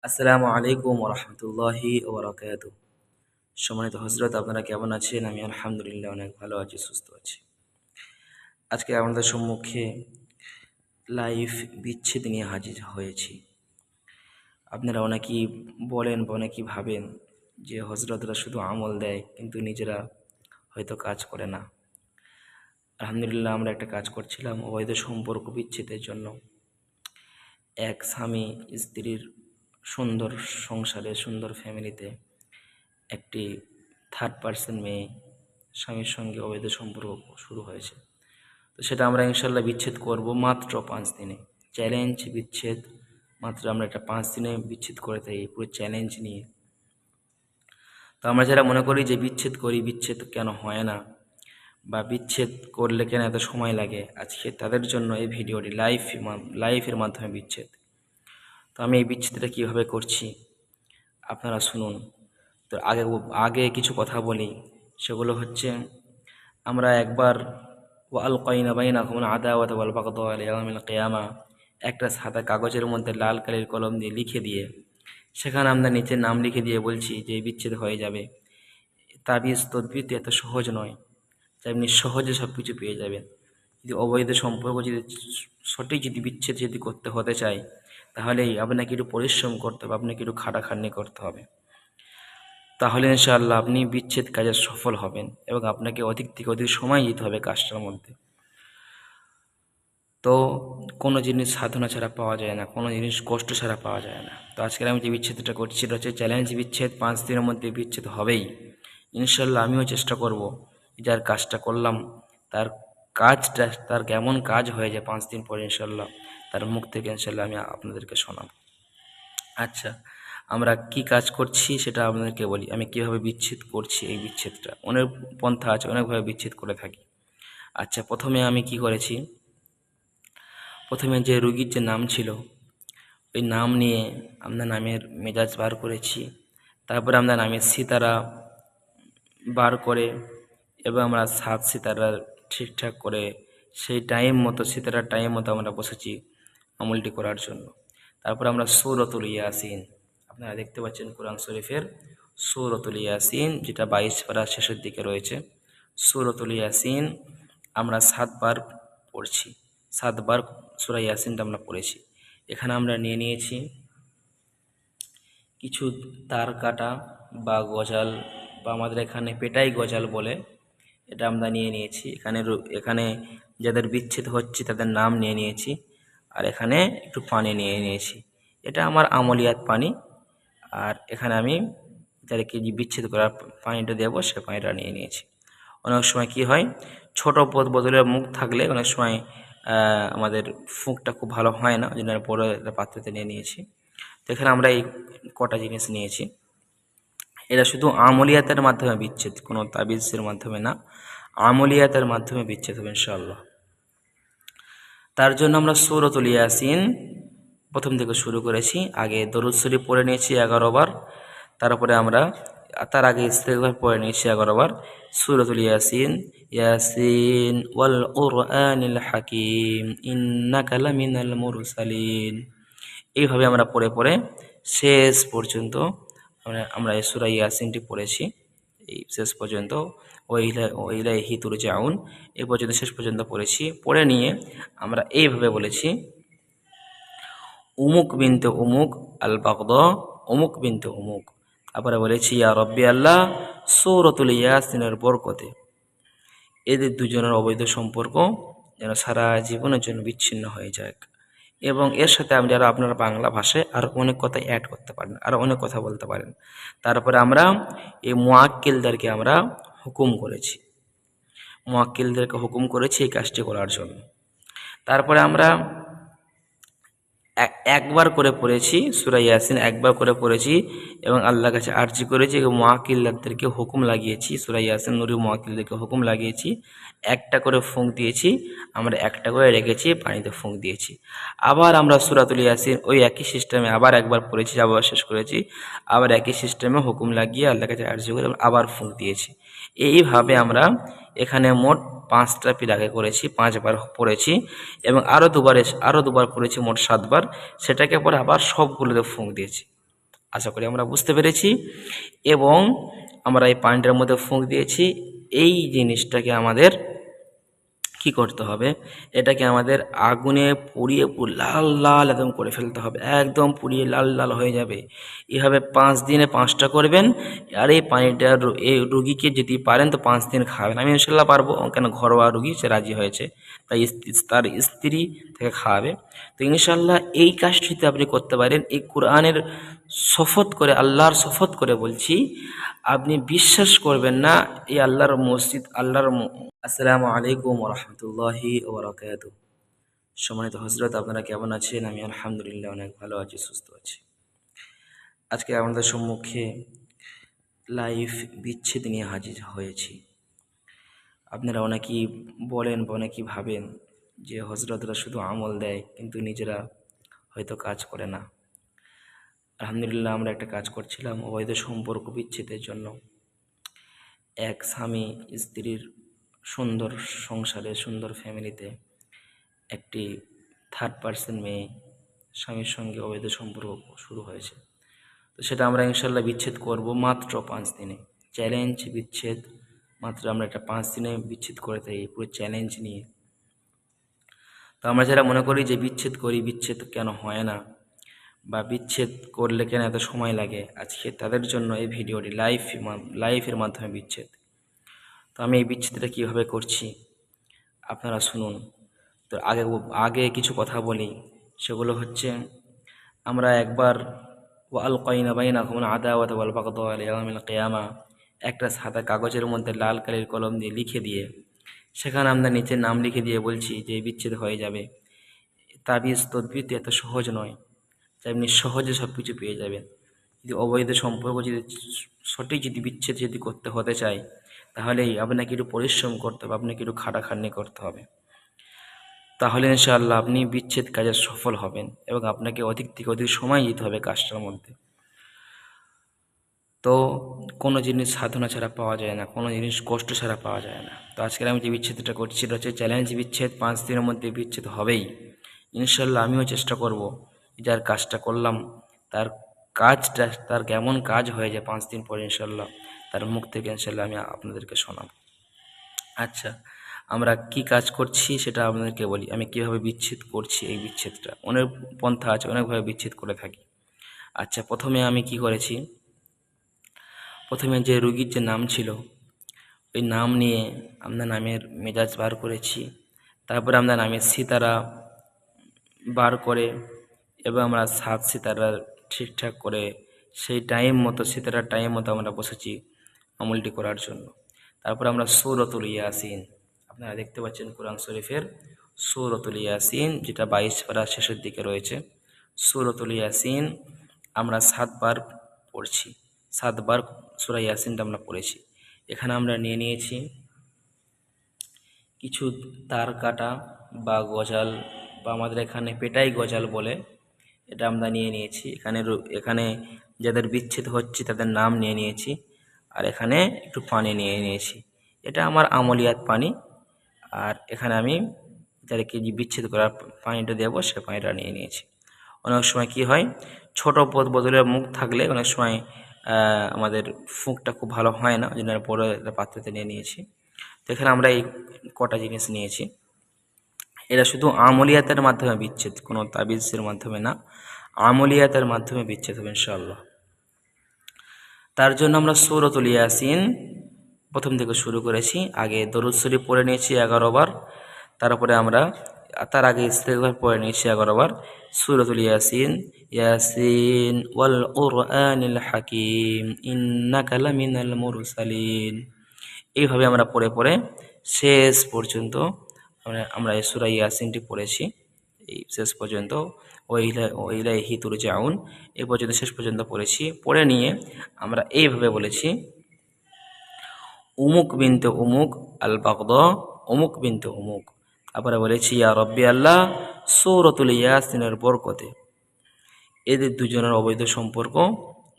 আসসালামু আলাইকুম রহমতুল্লাহি ওবরাকাতুহ। সম্মানিত হজরত, আপনারা কেমন আছেন? আমি আলহামদুলিল্লাহ অনেক ভালো আছি, সুস্থ আছি। আজকে আমাদের সম্মুখে লাইফ বিচ্ছেদ নিয়ে হাজির হয়েছি। আপনারা অনেকেই বলেন বা অনেকেই ভাবেন যে হজরতরা শুধু আমল দেয় কিন্তু নিজেরা হয়তো কাজ করে না। আলহামদুলিল্লাহ আমরা একটা কাজ করছিলাম অবৈধ সম্পর্ক বিচ্ছেদের জন্য। এক স্বামী স্ত্রীর সুন্দর সংসারে, সুন্দর ফ্যামিলিতে একটি থার্ড পার্সন মেয়ে স্বামীর সঙ্গে অবৈধ সম্পর্ক শুরু হয়েছে। তো সেটা আমরা ইনশাল্লাহ বিচ্ছেদ করব মাত্র 5 দিনে। চ্যালেঞ্জ বিচ্ছেদ মাত্র আমরা এটা 5 দিনে বিচ্ছেদ করে থাকি, পুরো চ্যালেঞ্জ নিয়ে। তো আমরা যারা মনে করি যে বিচ্ছেদ করি, বিচ্ছেদ কেন হয় না বা বিচ্ছেদ করলে কেন এত সময় লাগে, আজকে তাদের জন্য এই ভিডিওটি লাইফের মাধ্যমে বিচ্ছেদ। তো আমি এই বিচ্ছেদটা কীভাবে করছি আপনারা শুনুন। তো আগে আগে কিছু কথা বলি, সেগুলো হচ্ছে আমরা একবার ওয়ালকাইনা বাইনাকুম আদাওয়াতা ওয়াল বাগদা ইলা ইয়াউমিল কিয়ামা একটা সাদা কাগজের মধ্যে লাল কালির কলম দিয়ে লিখে দিয়ে সেখানে আমরা নিচের নাম লিখে দিয়ে বলছি যে বিচ্ছেদ হয়ে যাবে। তাবিজ তদবির তো এত সহজ নয় যে আপনি সহজে সব কিছু পেয়ে যাবেন। যদি অবৈধ সম্পর্ক সঠিক বিচ্ছেদ করতে হতে চায়, তাহলেই আপনাকে একটু পরিশ্রম করতে হবে, আপনাকে একটু খাটাখাটনি করতে হবে। তাহলে ইনশাআল্লাহ আপনি বিচ্ছেদ কাজে সফল হবেন এবং আপনাকে অধিক থেকে অধিক সময় দিতে হবে কাজটার মধ্যে। তো কোনো জিনিস সাধনা ছাড়া পাওয়া যায় না, কোনো জিনিস কষ্ট ছাড়া পাওয়া যায় না। তো আজকের আমি যে বিচ্ছেদটা করছি সেটা হচ্ছে চ্যালেঞ্জ বিচ্ছেদ। 5 দিনের মধ্যে বিচ্ছেদ হবেই ইনশাআল্লাহ। আমিও চেষ্টা করব যার কাজটা করলাম তার কাজটা, তার কেমন কাজ হয়ে যায় 5 দিন পরে ইনশাআল্লাহ তার মুখ থেকে ইনশাআল্লাহ আমি আপনাদেরকে শোনাব। আচ্ছা, আমরা কি কাজ করছি সেটা আপনাদেরকে বলি। আমি কিভাবে বিচ্ছেদ করছি, এই বিচ্ছেদটা অনেক পন্থা আছে, অনেকভাবে বিচ্ছেদ করে থাকি। আচ্ছা, প্রথমে আমি কি করেছি, প্রথমে যে রুগীর যে নাম ছিল ওই নাম নিয়ে আমরা নামের মেজাজ বার করেছি। তারপরে আমরা নামের সিতারা বার করে এবং আমরা 7 সিতারা ঠিকঠাক করে সেই টাইম মতো, সিতারার টাইম মতো আমরা বসেছি আমলটি করার জন্য। তারপর আমরা সূরাতুল ইয়াসিন, আপনারা দেখতে পাচ্ছেন কোরআন শরীফের সূরাতুল ইয়াসিন, যেটা 22 পারা শেষের দিকে রয়েছে। সূরাতুল ইয়াসিন আমরা 7 বার পড়ছি, 7 বার সূরা ইয়াসিনটা আমরা পড়েছি। এখানে আমরা নিয়ে নিয়েছি কিছু তার কাটা বা গজাল, বা আমাদের এখানে পেটাই গজাল বলে, এটা আমরা নিয়ে নিয়েছি। এখানে যাদের বিচ্ছেদ হচ্ছে তাদের নাম নিয়ে নিয়েছি, আর এখানে একটু পানি নিয়ে নিয়েছি। এটা আমার আমলিয়াত পানি, আর এখানে আমি যাদেরকে বিচ্ছেদ করার পানিটা দেবো সে পানিটা নিয়ে নিয়েছি। অনেক সময় কি হয়, ছোটো বোতলের মুখ থাকলে অনেক সময় আমাদের ফুঁকটা খুব ভালো হয় না, ওই জন্য বড় একটা পাত্রতে নিয়ে নিয়েছি। তো এখানে আমরা এই কটা জিনিস নিয়েছি। এটা শুধু আমলিয়াতের মাধ্যমে বিচ্ছেদ, কোনো তাবিজের মাধ্যমে না, আমলিয়াতের মাধ্যমে বিচ্ছেদ হবে ইনশাআল্লাহ। তার জন্য আমরা সূরাতুল ইয়াসিন প্রথম থেকে শুরু করেছি। আগে দরুদ শরীফ পড়ে নিয়েছি 11 বার, তারপরে আমরা তার আগে ইস্তেগফার পড়ে নিয়েছি 11 বার। সূরাতুল ইয়াসিন, ইয়াসিন ওয়াল কুরআনিল হাকিম ইন্নাকা লামিনাল মুরসালিন, এইভাবে আমরা পড়ে পড়ে শেষ পর্যন্ত আমরা এই সূরা ইয়াসিনটি পড়েছি। এই শেষ পর্যন্ত ওইলাইহি তুরজাউন এই পর্যন্ত শেষ পর্যন্ত পড়েছি। পড়ে নিয়ে আমরা এইভাবে বলেছি, উমুক বিনতে উমুক আল বাগদা, উমুক বিনতে উমুক। তারপরে বলেছি ইয়া রব্বি আল্লাহ সূরাতুল ইয়াসিনের বরকতে এদের দুজনের অবৈধ সম্পর্ক যেন সারা জীবনের জন্য বিচ্ছিন্ন হয়ে যাক। এবং এর সাথে আমি যারা আপনারা বাংলা ভাষায় আরও অনেক কথা অ্যাড করতে পারেন, আরও অনেক কথা বলতে পারেন। তারপরে আমরা এই মুয়াক্কিলদেরকে আমরা হুকুম করেছি, মুয়াক্কিলদেরকে হুকুম করেছি এই কাজটি করার জন্য। তারপরে আমরা একবার করে পড়েছি সূরা ইয়াসিন, একবার করে পড়েছি এবং আল্লাহর কাছে আরজি করেছি এবং মুয়াক্কিলদেরকে হুকুম লাগিয়েছি, সূরা ইয়াসিন নুরি মুয়াক্কিলদেরকে হুকুম লাগিয়েছি। একটা করে ফুঁক দিয়েছি, আমরা একটা করে রেখেছি, পানিতে ফুঁক দিয়েছি। আবার আমরা সূরাতুল ইয়াসিন ওই একই সিস্টেমে আবার একবার পড়েছি, আবার শেষ করেছি, আবার একই সিস্টেমে হুকুম লাগিয়ে আল্লাহর কাছে আরজি করে আবার ফুঁক দিয়েছি। এইভাবে আমরা এখানে মোট 5টা পীর আগে করেছি, 5 বার পড়েছি এবং আরও দুবার পড়েছি, মোট 7 বার। সেটাকে পরে আবার সবগুলোতে ফুঁক দিয়েছি। আশা করি আমরা বুঝতে পেরেছি। এবং আমরা এই পানিটার মধ্যে ফুঁক দিয়েছি। এই জিনিসটাকে আমাদের কি করতে হবে, এটাকে আমাদের আগুনে পুড়িয়ে লাল লাল একদম করে ফেলতে হবে, একদম পুড়িয়ে লাল লাল হয়ে যাবে। এভাবে 5 দিনে 5টা করবেন। আর এই পানিটা এই রুগীকে যদি পারেন তো 5 দিন খাবেন। আমি ইনশাল্লাহ পারবো, কেন ঘরোয়া রুগী, সে রাজি হয়েছে, তাই তার স্ত্রী থেকে খাওয়াবে। তো ইনশাল্লাহ এই কাজটি যদি আপনি করতে পারেন, এই কোরআনের শপথ করে, আল্লাহর শপথ করে বলছি, আপনি বিশ্বাস করবেন না, এই আল্লাহর মসজিদ, আসসালামু আলাইকুম রহমতুল্লাহি ওবরাকাতুহ। সম্মানিত হজরত, আপনারা কেমন আছেন? আমি আলহামদুলিল্লাহ অনেক ভালো আছি, সুস্থ আছি। আজকে আমাদের সম্মুখে লাইভ বিচ্ছেদ নিয়ে হাজির হয়েছি। আপনারা অনেকেই বলেন বা অনেকেই ভাবেন যে হজরতরা শুধু আমল দেয় কিন্তু নিজেরা হয়তো কাজ করে না। আলহামদুলিল্লাহ আমরা একটা কাজ করছিলাম অবৈধ সম্পর্ক বিচ্ছেদের জন্য। এক স্বামী স্ত্রীর সুন্দর সংসারে, সুন্দর ফ্যামিলিতে একটি থার্ড পার্সন মেয়ে স্বামীর সঙ্গে অবৈধ সম্পর্ক শুরু হয়েছে। তো সেটা আমরা ইনশাল্লাহ বিচ্ছেদ করব মাত্র 5 দিনে। চ্যালেঞ্জ বিচ্ছেদ, মাত্র আমরা এটা 5 দিনে বিচ্ছেদ করে থাকি, পুরো চ্যালেঞ্জ নিয়ে। তো আমরা যারা মনে করি যে বিচ্ছেদ করি, বিচ্ছেদ কেন হয় না, বা বিচ্ছেদ করলে কেন এত সময় লাগে, আজকে তাদের জন্য এই ভিডিওটি লাইফের মাধ্যমে বিচ্ছেদ। তো আমি এই বিচ্ছেদটা কীভাবে করছি আপনারা শুনুন। তো আগে কিছু কথা বলি, সেগুলো হচ্ছে, আমরা একবার ওয়ালকাইনা বাইনাকুম আদাওয়াতা ওয়াল বাগদা ইলা ইয়াউমিল কিয়ামা, একটা সাদা কাগজের মধ্যে লাল কালির কলম দিয়ে লিখে দিয়ে, সেখানে আমরা নিচের নাম লিখে দিয়ে বলছি যে বিচ্ছেদ হয়ে যাবে। তাবিজ তদবির তো এত সহজ নয় যে আপনি সহজে সব কিছু পেয়ে যাবেন। যদি অবৈধ সম্পর্ক সঠিক বিচ্ছেদ হতে চায়, তাহলেই আপনাকে একটু পরিশ্রম করতে হবে, আপনাকে একটু খাটাখাটনি করতে হবে। তাহলে ইনশাআল্লাহ আপনি বিচ্ছেদ কাজে সফল হবেন, এবং আপনাকে অধিক থেকে অধিক সময় দিতে হবে কাজটার মধ্যে। তো কোনো জিনিস সাধনা ছাড়া পাওয়া যায় না, কোনো জিনিস কষ্ট ছাড়া পাওয়া যায় না। তো আজকের আমি যে বিচ্ছেদটা করছি সেটা হচ্ছে চ্যালেঞ্জ বিচ্ছেদ। 5 দিনের মধ্যে বিচ্ছেদ হবেই ইনশাআল্লাহ। আমিও চেষ্টা করব, যার কাজটা করলাম তার কাজটা, তার কেমন কাজ হয়ে যায় 5 দিন পরে ইনশাআল্লাহ, তার মুখ থেকে ইনশাআল্লাহ আমি আপনাদেরকে শোনাব। আচ্ছা, আমরা কি কাজ করছি সেটা আপনাদেরকে বলি। আমি কিভাবে বিচ্ছেদ করছি, এই বিচ্ছেদটা অনেক পন্থা আছে, অনেকভাবে বিচ্ছেদ করে থাকি। আচ্ছা, প্রথমে আমি কি করেছি, প্রথমে যে রুগীর যে নাম ছিল, ওই নাম নিয়ে আমরা নামের মেজাজ বার করেছি। তারপরে আমরা নামের সিতারা বার করে, এবং আমরা 7 সিতারা ঠিকঠাক করে সেই টাইম মতো, সিতারার টাইম মতো আমরা বসেছি আমলটি করার জন্য। তারপরে আমরা সূরাতুল ইয়াসিন, আপনারা দেখতে পাচ্ছেন কোরআন শরীফের সূরাতুল ইয়াসিন, যেটা 22 পারা শেষের দিকে রয়েছে। সূরাতুল ইয়াসিন আমরা 7 বার পড়ছি, 7 বার সূরা ইয়াসিনটা আমরা পড়েছি। এখানে আমরা নিয়ে নিয়েছি কিছু তার কাটা বা গজাল, বা আমাদের এখানে পেটাই গজাল বলে, এটা আমরা নিয়ে নিয়েছি। এখানে যাদের বিচ্ছেদ হচ্ছে তাদের নাম নিয়ে নিয়েছি, আর এখানে একটু পানি নিয়ে নিয়েছি। এটা আমার আমলিয়াত পানি। আর এখানে আমি যাদেরকে বিচ্ছেদ করার পানিটা দেবো সে পানিটা নিয়ে নিয়েছি। অনেক সময় কি হয়, ছোটো বোতলের মুখ থাকলে অনেক সময় আমাদের ফুঁকটা খুব ভালো হয় না, ওই জন্য বড় একটা পাত্রতে নিয়ে নিয়েছি। তো এখানে আমরা এই কটা জিনিস নিয়েছি। এটা শুধু আমলিয়াতের মাধ্যমে বিচ্ছেদ, কোনো তাবিজের মাধ্যমে না, আমলিয়াতের মাধ্যমে বিচ্ছেদ হবে ইনশাআল্লাহ। তার জন্য আমরা সূরাতুল ইয়াসিন প্রথম থেকে শুরু করেছি। আগে দরুদ শরীফ পড়ে নিয়েছি 11 বার, তারপরে আমরা তার আগে ইস্তেগফার পড়ে নিয়েছি 11 বার। সূরাতুল ইয়াসিন, ইয়াসিন ওয়াল কুরআনিল হাকিম ইন্নাকা লামিনাল মুরসালিন, এইভাবে আমরা পড়ে পড়ে শেষ পর্যন্ত আমরা এই সূরা ইয়াসিনটি পড়েছি। এই শেষ পর্যন্ত ওয়াইলাইহি তুরজাউন এই পর্যন্ত শেষ পর্যন্ত পড়েছি। পড়ে নিয়ে আমরা এইভাবে বলেছি, উমুক বিনতে উমুক আল বাগদা, উমুক বিনতে উমুক। তারপরে বলেছি ইয়া রব্বি আল্লাহ সূরাতুল ইয়াসিনের বরকতে এদের দুজনের অবৈধ সম্পর্ক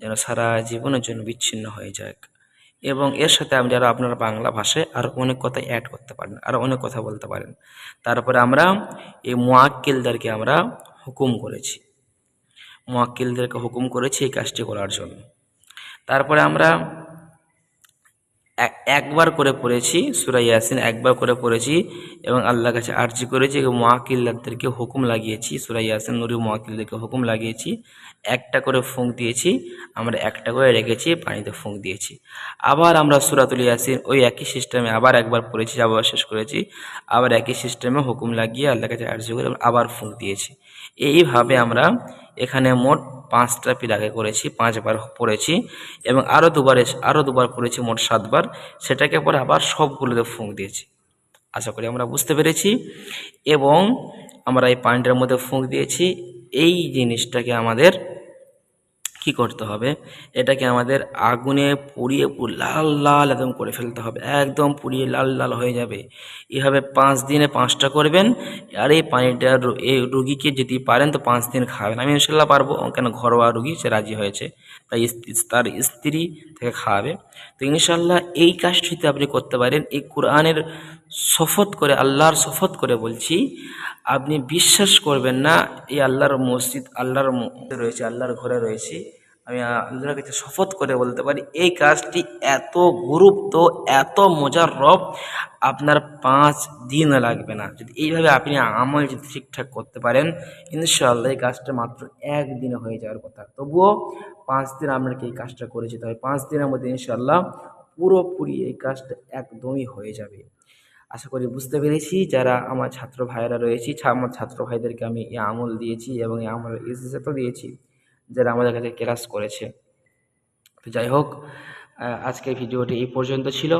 যেন সারা জীবনের জন্য বিচ্ছিন্ন হয়ে যাক। এবং এর সাথে আমি যারা আপনারা বাংলা ভাষায় আরও অনেক কথা অ্যাড করতে পারেন, আরও অনেক কথা বলতে পারেন। তারপরে আমরা এই মুয়াক্কিলদেরকে আমরা হুকুম করেছি। মুয়াক্কিলদেরকে হুকুম করেছি এই কাজটি করার জন্য। তারপরে আমরা একবার করে পড়েছি সূরা ইয়াসিন, একবার করে পড়েছি এবং আল্লাহর কাছে আরজি করেছি এবং মুয়াক্কিলদেরকে হুকুম লাগিয়েছি, সূরা ইয়াসিন নূরি মুয়াক্কিলদেরকে হুকুম লাগিয়েছি, একটা করে ফুঁক দিয়েছি, আমরা একটা করে রেখেছি, পানিতে ফুঁক দিয়েছি। আবার আমরা সূরাতুল ইয়াসিন ওই একই সিস্টেমে আবার একবার পড়েছি, আবার শেষ করেছি, আবার একই সিস্টেমে হুকুম লাগিয়ে আল্লাহর কাছে আরজি করে আবার ফুঁক দিয়েছি। এইভাবে আমরা এখানে মোট 5টা পিরাকে করেছি, 5বার পড়েছি এবং আরও দুবার পড়েছি, মোট 7বার। সেটাকে পরে আবার সবগুলোতে ফুঁক দিয়েছি। আশা করি আমরা বুঝতে পেরেছি। এবং আমরা এই পানিটার মধ্যে ফুঁক দিয়েছি। এই জিনিসটাকে আমাদের কি করতে হবে, এটাকে আমাদের আগুনে পুড়িয়ে লাল লাল একদম করে ফেলতে হবে, একদম পুড়িয়ে লাল লাল হয়ে যাবে। এভাবে 5 দিনে 5টা করবেন। আর এই পানিটা এই রুগীকে যদি পারেন তো 5 দিন খাবেন। আমি ইনশাল্লাহ পারবো, কেন ঘরোয়া রুগী, সে রাজি হয়েছে, তাই তার স্ত্রী থেকে খাওয়াবে। তো ইনশাল্লাহ এই কাজটি যদি আপনি করতে পারেন, এই কোরআনের শপথ করে, আল্লাহর শপথ করে বলছি, আপনি বিশ্বাস করবেন না, এই আল্লাহর মসজিদ, আল্লাহর রয়েছে, আল্লাহর ঘরে রয়েছে, আমি আল্লাহর কাছে শপথ করে বলতে পারি এই কাজটি এত গুরুত্ব, এত মজার রব, আপনার 5 দিন লাগবে না। যদি এইভাবে আপনি আমল যদি ঠিকঠাক করতে পারেন, ইনশাআল্লাহ এই কাজটা মাত্র 1 দিনে হয়ে যাওয়ার কথা। তবুও 5 দিন আপনাকে এই কাজটা করে যেতে হবে। 5 দিনের মধ্যে ইনশাআল্লাহ পুরোপুরি এই কাজটা একদমই হয়ে যাবে। আশা করি বুঝতে পেরেছি। যারা আমার ছাত্র ভাইয়েরা রয়েছে, আমার ছাত্র ভাইদেরকে আমি এই আমল দিয়েছি এবং এই আমলের ইজাজতও দিয়েছি, যারা আমাদের কাছে ক্লাস করেছে। তো যাই হোক, আজকের ভিডিওটি এই পর্যন্ত ছিল।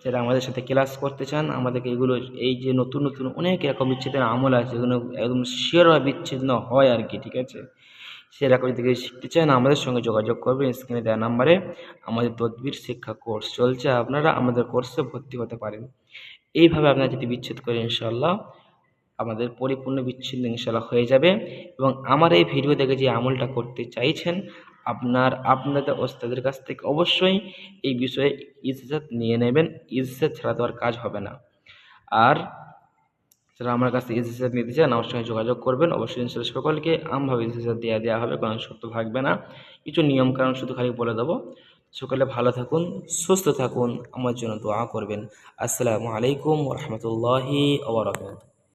যারা আমাদের সাথে ক্লাস করতে চান, আমাদেরকে এগুলো, এই যে নতুন নতুন অনেক রকম বিচ্ছেদের আমল আছে, যেগুলো একদম শিওর বিচ্ছিন্ন হয় আর কি, ঠিক আছে, সেরকম যদি শিখতে চান আমাদের সঙ্গে যোগাযোগ করবেন। স্ক্রিনে দেওয়া নাম্বারে আমাদের তদবির শিক্ষা কোর্স চলছে, আপনারা আমাদের কোর্সে ভর্তি হতে পারেন। এইভাবে আপনারা যদি বিচ্ছেদ করেন, ইনশাআল্লাহ আমাদের পরিপূর্ণ বিচ্ছিন্ন ইনশাআল্লাহ হয়ে যাবে। এবং আমার এই ভিডিও দেখে যে আমলটা করতে চাইছেন, আপনাদের ওস্তাদের কাছ থেকে অবশ্যই এই বিষয়ে ইজাজত নিয়ে নেবেন। ইজাজত ছাড়া তো আর কাজ হবে না। আর যারা আমার কাছে ইজাজত নিতে চান, আমার সঙ্গে যোগাযোগ করবেন অবশ্যই। ইনশাআল্লাহ সকলকে আমভাবে ইজাজত দেওয়া হবে, কোনো শর্ত থাকবে না, কিছু নিয়ম কানুন শুধু খালি বলে দেবো। সকলে ভালো থাকুন, সুস্থ থাকুন, আমার জন্য দোয়া করবেন। আসসালামু আলাইকুম ওয়া রাহমাতুল্লাহি ওয়া বারাকাতুহু।